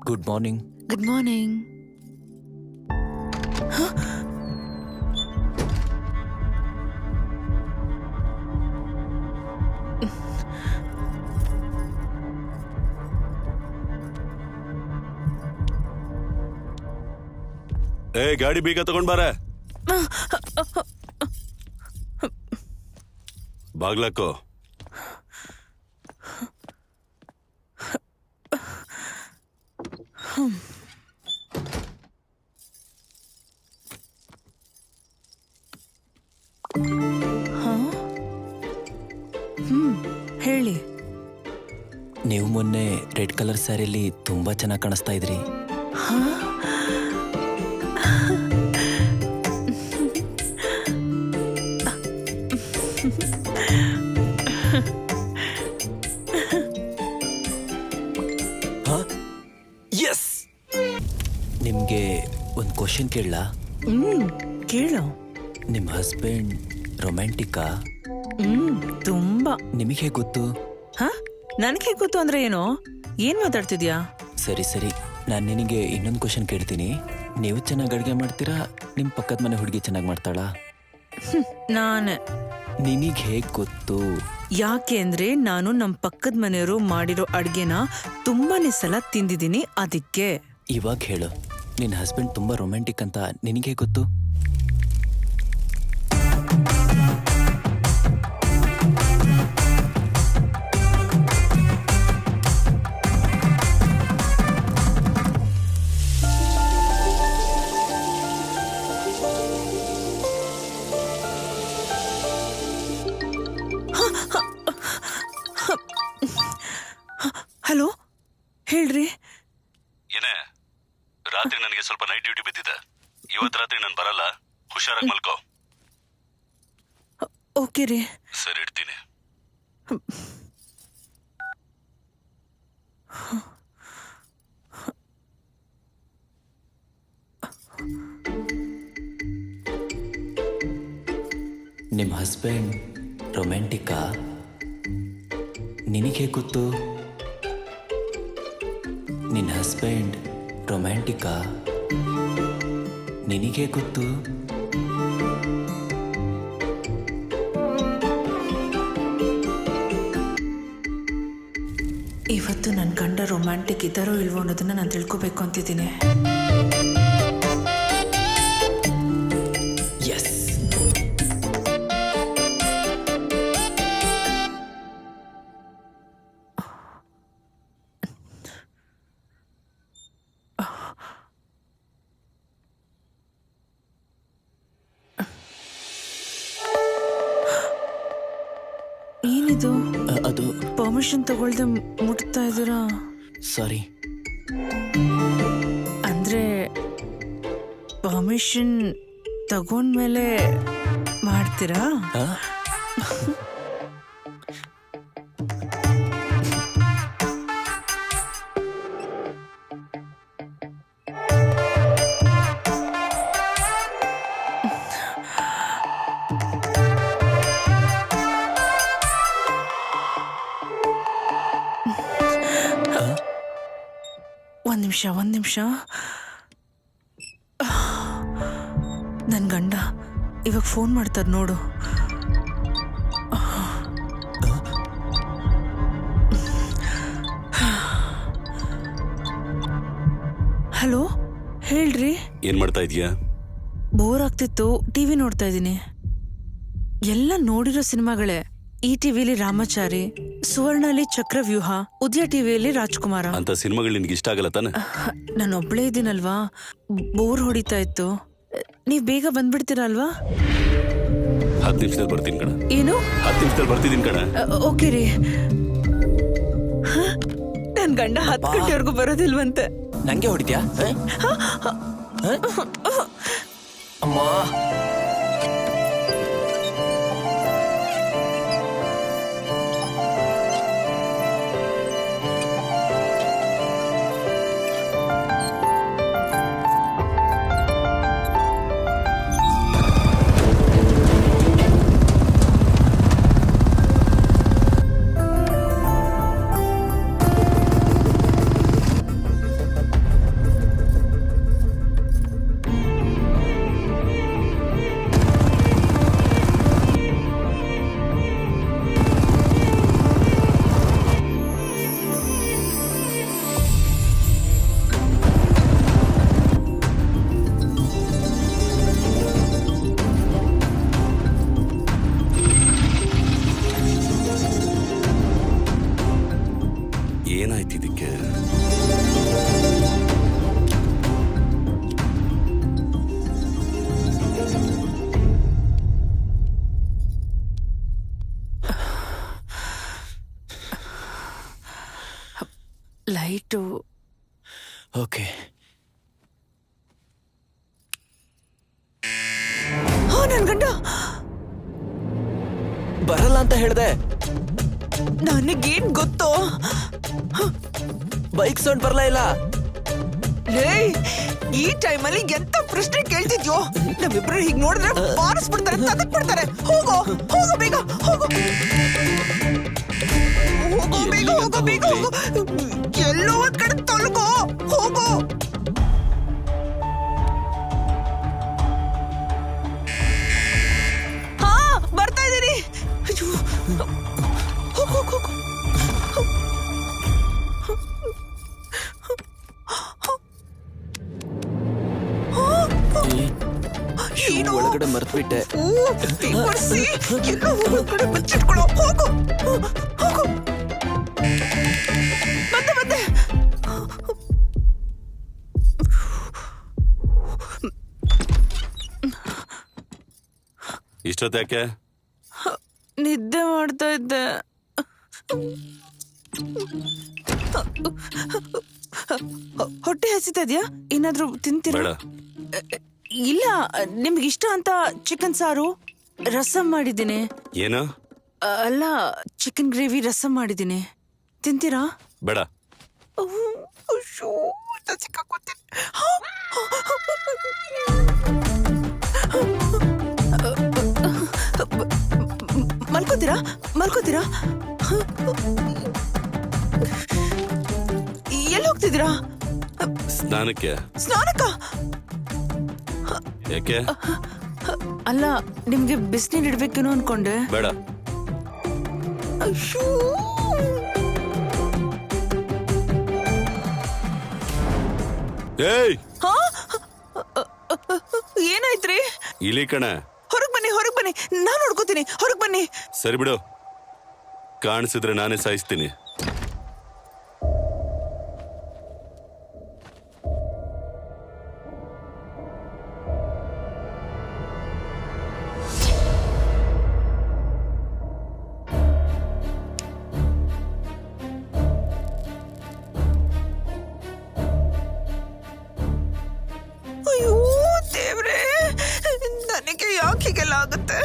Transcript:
Good morning. Good morning. ಗಾಡಿ ಬೀಗ ತಗೊಂಡ್ ಬಾರ. ಬಾಗ್ಲಾಕೋ. ಹೇಳಿ. ನೀವು ಮೊನ್ನೆ ರೆಡ್ ಕಲರ್ ಸ್ಯಾರಿಲಿ ತುಂಬಾ ಚೆನ್ನಾಗಿ ಕಾಣಿಸ್ತಾ ಇದ್ರಿ. ಎಸ್. ನಿಮ್ಗೆ ಒಂದು ಕ್ವಶನ್ ಕೇಳಲಾ? ಕೇಳು. ನಿಮ್ಮ ಹಸ್ಬೆಂಡ್ ರೊಮ್ಯಾಂಟಿಕಾ? ತುಂಬಾ. ನಿಮಗೆ ಹೇಗೆ ಗೊತ್ತು? ನನಗೆ ಗೊತ್ತು ಅಂದ್ರೆ ಏನು? ಏನ್ ಮಾತಾಡ್ತಿದ್ಯಾ? ಸರಿ ಸರಿ, ನಾನು ನಿನಗೆ ಇನ್ನೊಂದು ಕ್ವಶನ್ ಕೇಳ್ತೀನಿ. ನೀವು ಚೆನ್ನಾಗಿ ಅಡುಗೆ ಮಾಡ್ತೀರಾ, ನಿಮ್ಮ ಪಕ್ಕದ ಮನೆ ಹುಡುಗಿ ಚೆನ್ನಾಗಿ ಮಾಡ್ತಾಳಾ? ನಾನೇ. ನಿನಗೆ ಹೇಗೆ ಗೊತ್ತು? ಯಾಕೆ ಅಂದ್ರೆ ನಾನು ನಮ್ಮ ಪಕ್ಕದ ಮನೆಯವರು ಮಾಡಿರೋ ಅಡ್ಗೆನ ತುಂಬಾನೇ ಸಲ ತಿಂದಿದ್ದೀನಿ, ಅದಕ್ಕೆ. ಇವಾಗ ಹೇಳು, ನಿನ್ನ ಹಸ್ಬೆಂಡ್ ತುಂಬಾ ರೊಮ್ಯಾಂಟಿಕ್ ಅಂತ ನಿನಗೆ ಗೊತ್ತು? ಹಲೋ, ಹೇಳ್ರಿ. ಏನೇ, ರಾತ್ರಿ ನನಗೆ ಸ್ವಲ್ಪ ನೈಟ್ ಡ್ಯೂಟಿ ಬಿದ್ದಿದೆ. ಇವತ್ತು ರಾತ್ರಿ ನಾನು ಬರಲ್ಲ, ಹುಷಾರಾಗಿ ಮಲ್ಕೋ. ಓಕೆ ರೀ. ಸರಿ, ಇಡ್ತೀನಿ. ನಿಮ್ಮ ಹಸ್ಬೆಂಡ್ ರೊಮ್ಯಾಂಟಿಕಾ? ನಿನಗೆ ಹೇಗೆ ಗೊತ್ತು? ನಿನ್ನ ಹಸ್ಬೆಂಡ್ ರೊಮ್ಯಾಂಟಿಕಾ? ನಿನಗೆ ಗೊತ್ತು? ಇವತ್ತು ನನ್ನ ಗಂಡ ರೊಮ್ಯಾಂಟಿಕ್ ಇದ್ದಾರೋ ಇಲ್ವೋ ಅನ್ನೋದನ್ನ ನಾನು ತಿಳ್ಕೊಬೇಕು ಅಂತಿದ್ದೀನಿ. ಎಸ್. ಏನಿದು? ಅದು ಪರ್ಮಿಷನ್ ತಗೊಳ್ದೆ ಮುಟ್ತಾ ಇದ್ದೀರಾ? ಸಾರಿ. ಅಂದ್ರೆ ಪರ್ಮಿಷನ್ ತಗೊಂಡ್ಮೇಲೆ ಮಾಡ್ತೀರಾ? ಒಂದ್ ನಿಮಿಷ. ನನ್ ಗಂಡ ಇವಾಗ ಫೋನ್ ಮಾಡ್ತಾರ ನೋಡು. ಹಲೋ, ಹೇಳ್ರಿ. ಏನ್ ಮಾಡ್ತಾ ಇದೀಯಾ? ಬೋರ್ ಆಗ್ತಿತ್ತು, ಟಿವಿ ನೋಡ್ತಾ ಇದ್ದೀನಿ. ಎಲ್ಲ ನೋಡಿರೋ ಸಿನಿಮಾಗಳೇ. ಈ ಟಿವಿಲಿ ರಾಮಾಚಾರಿ, ಸುವರ್ಣಲ್ಲಿ ಚಕ್ರವ್ಯೂಹ, ಉದಯ ಟಿವಿಯಲ್ಲಿ ರಾಜ್ಕುಮಾರ. ಅಂತ ಸಿನಿಮಾಗಳು ನಿನ್ಗೆ ಇಷ್ಟ ಆಗಲ್ಲ ತಾನೆ? ನಾನು ಒಬ್ಳೇ ಇದ್ದೀನಲ್ವಾ, ಬೋರ್ ಹೊಡಿತಾ ಇತ್ತು. ನೀವ್ ಬೇಗ ಬಂದ್ಬಿಡ್ತೀರಾ ಅಲ್ವಾ? 10 ನಿಮಿಷದಲ್ಲಿ ಬರ್ತೀನಿ ಕಣ. ಏನು? 10 ನಿಮಿಷದಲ್ಲಿ ಬರ್ತಿದ್ದೀನಿ ಕಣ. ಓಕೆ ರೀ. ನನ್ ಗಂಡ 10 ಗಂಟೆವರೆಗೂ ಬರೋದಿಲ್ವಂತೆ. ನಂಗೆ ಹೊಡಿದ್ಯಾ? ಅಮ್ಮ, ಏನಾಯ್ತು ಇದಕ್ಕೆ? ಲೈಟು. ಓಕೆ. ನನ್ ಗಂಡ ಬರಲ್ಲ ಅಂತ ಹೇಳ್ದೆ. ನನಗೇನ್ ಗೊತ್ತು? ಬೈಕ್ ಸೌಂಡ್ ಬರಲ್ಲ ಇಲ್ಲ. ಲೇ, ಈ ಟೈಮಲ್ಲಿ ಎಂತ ಪ್ರಶ್ನೆ ಕೇಳ್ತಿದ್ಯೋ? ನಮ್ಮಿಬ್ರು ಹೀಗ್ ನೋಡಿದ್ರೆ ಬಾರಿಸ್ಬಿಡ್ತಾರೆ, ತದಕ್ ಬಿಡ್ತಾರೆ. ಹೋಗೋ ಹೋಗೋ ಬೇಗ ಹೋಗೋ ಹೋಗೋ ಬೇಗ ಹೋಗೋ ಬೇಗ ಹೋಗೋ. ಎಲ್ಲೋ ಒಂದ್ ಕಡೆ ತೊಲಗೋ, ಹೋಗೋ. ಹಾ, ಬರ್ತಾ ಇದೀನಿ. ಅಯ್ಯೋ, ಹೋಗೋ ಹೋಗೋ. ಏನು? ಒಳಗಡೆ ಮರ್ತ್ಬಿಟ್ಟೆ. ಎಲ್ಲೋ ಒಂದ್ ಕಡೆ ಬಚ್ಚಿಟ್ಕೊಳ್ಳೋ. ಹೋಗು ಹೋಗು. ಬಂದೆ ಬಂದೆ. ಇಷ್ಟೊತ್ತಾಕೆ? ನಿದ್ದೆ ಮಾಡ್ತಾ ಇದ್ದೆ. ಹೊಟ್ಟೆ ಹಸಿತಾ ಇದ್ಯಾ? ಏನಾದ್ರೂ ತಿಂತೀರಾ? ಬೇಡ. ಇಲ್ಲ, ನಿಮ್ಗೆ ಇಷ್ಟ ಅಂತ ಚಿಕನ್ ಸಾರು ರಸಂ ಮಾಡಿದ್ದೀನಿ. ಏನು? ಅಲ್ಲ, ಚಿಕನ್ ಗ್ರೇವಿ ರಸಂ ಮಾಡಿದ್ದೀನಿ. ತಿಂತೀರಾ? ಬೇಡ. ಅಯ್ಯೋ, ಸಿಕ್ಕಾಕೊತೀನಿ. ಮಲ್ಕೋತೀರಾ? ಮಲ್ಕೋತೀರಾ? ಎಲ್ಲಿ ಹೋಗ್ತಿದ್ದೀರಾ? ಸ್ನಾನಕ್ಕೆ. ಸ್ನಾನಕ್ಕ? ಯಾಕೆ? ಅಲ್ಲ, ನಿಮ್ಗೆ ಬಿಸಿನೀರು ಇಡ್ಬೇಕೇನೋ ಅನ್ಕೊಂಡೆ. ಬೇಡ. ಅಯ್ಯೋ, ಏಯ್, ಏನಾಯ್ತ್ರಿ? ಇಲಿ ಕಣೆ. ಹೊರಗ್ ಬನ್ನಿ, ಹೊರಗ್ ಬನ್ನಿ, ನಾನ್ ನೋಡ್ಕೋತೀನಿ. ಹೊರಗ್ ಬನ್ನಿ. ಸರಿ ಬಿಡು, ಕಾಣಿಸಿದ್ರೆ ನಾನೇ ಸಾಯಿಸ್ತೀನಿ. ಅಯ್ಯೋ ದೇವ್ರೇ, ನನಗೆ ಯಾಕೆ ಹೀಗೆಲ್ಲ ಆಗುತ್ತೆ?